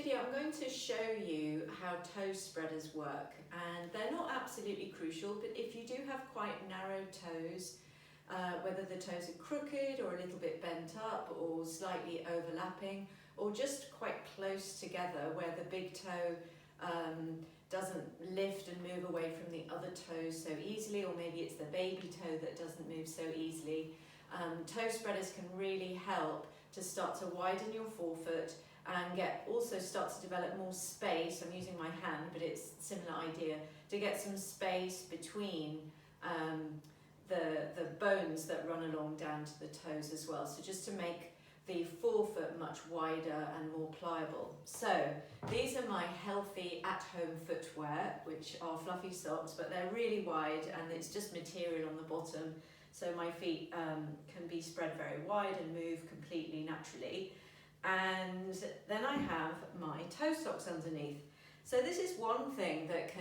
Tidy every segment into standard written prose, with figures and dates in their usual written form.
video I'm going to show you how toe spreaders work, and they're not absolutely crucial, but if you do have quite narrow toes, whether the toes are crooked or a little bit bent up or slightly overlapping or just quite close together where the big toe doesn't lift and move away from the other toes so easily, or maybe it's the baby toe that doesn't move so easily, toe spreaders can really help to start to widen your forefoot and also start to develop more space. I'm using my hand, but it's a similar idea, to get some space between the bones that run along down to the toes as well. So just to make the forefoot much wider and more pliable. So these are my healthy at-home footwear, which are fluffy socks, but they're really wide and it's just material on the bottom. So my feet can be spread very wide and move completely naturally. And then I have my toe socks underneath. So this is one thing that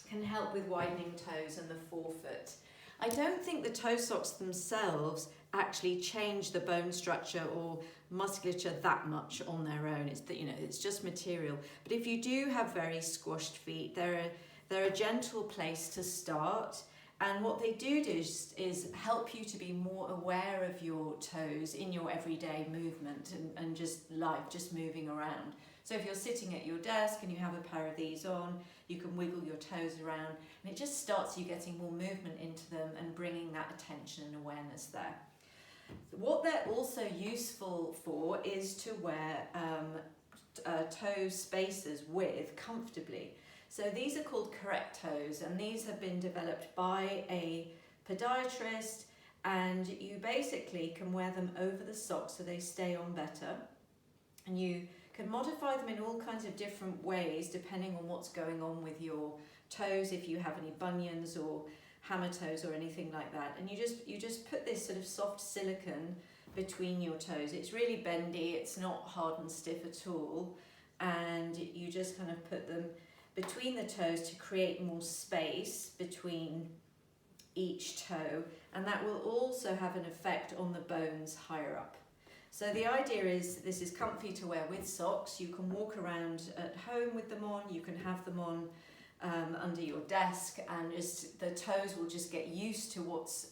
can help with widening toes and the forefoot. I don't think the toe socks themselves actually change the bone structure or musculature that much on their own. It's that, it's just material. But if you do have very squashed feet, they're a gentle place to start. And what they do is help you to be more aware of your toes in your everyday movement and just life, just moving around. So if you're sitting at your desk and you have a pair of these on, you can wiggle your toes around, and it just starts you getting more movement into them and bringing that attention and awareness there. What they're also useful for is to wear toe spacers with comfortably. So these are called correct toes, and these have been developed by a podiatrist, and you basically can wear them over the socks so they stay on better. And you can modify them in all kinds of different ways depending on what's going on with your toes, if you have any bunions or hammer toes or anything like that. And you just put this sort of soft silicone between your toes. It's really bendy, it's not hard and stiff at all, and you just kind of put them between the toes to create more space between each toe, and that will also have an effect on the bones higher up. So the idea is this is comfy to wear with socks. You can walk around at home with them on, you can have them on under your desk, and the toes will just get used to what's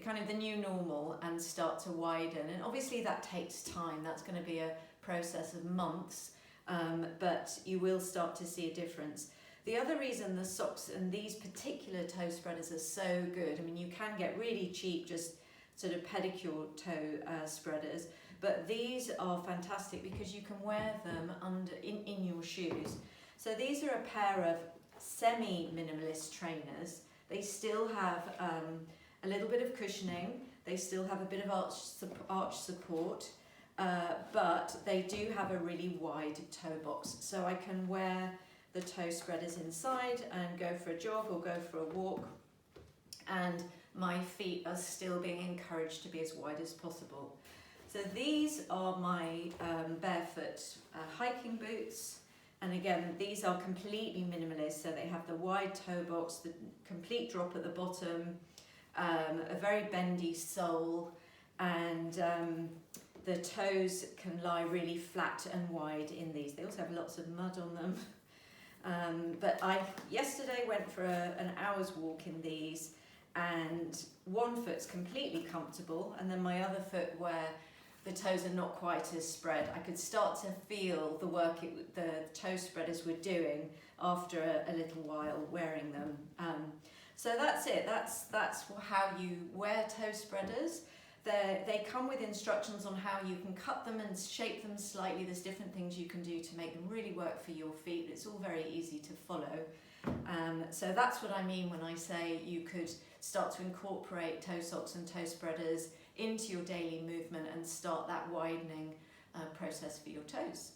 kind of the new normal and start to widen. And obviously that takes time, that's going to be a process of months. But you will start to see a difference. The other reason the socks and these particular toe spreaders are so good, I mean, you can get really cheap, just sort of pedicure toe spreaders, but these are fantastic because you can wear them in your shoes. So these are a pair of semi-minimalist trainers. They still have a little bit of cushioning, they still have a bit of arch support, but they do have a really wide toe box, so I can wear the toe spreaders inside and go for a jog or go for a walk, and my feet are still being encouraged to be as wide as possible. So these are my barefoot hiking boots, and again these are completely minimalist, so they have the wide toe box, the complete drop at the bottom, a very bendy sole, and the toes can lie really flat and wide in these. They also have lots of mud on them. But I yesterday went for an hour's walk in these, and one foot's completely comfortable, and then my other foot, where the toes are not quite as spread, I could start to feel the work the toe spreaders were doing after a little while wearing them. So that's it. That's how you wear toe spreaders. They come with instructions on how you can cut them and shape them slightly. There's different things you can do to make them really work for your feet. It's all very easy to follow. So that's what I mean when I say you could start to incorporate toe socks and toe spreaders into your daily movement and start that widening process for your toes.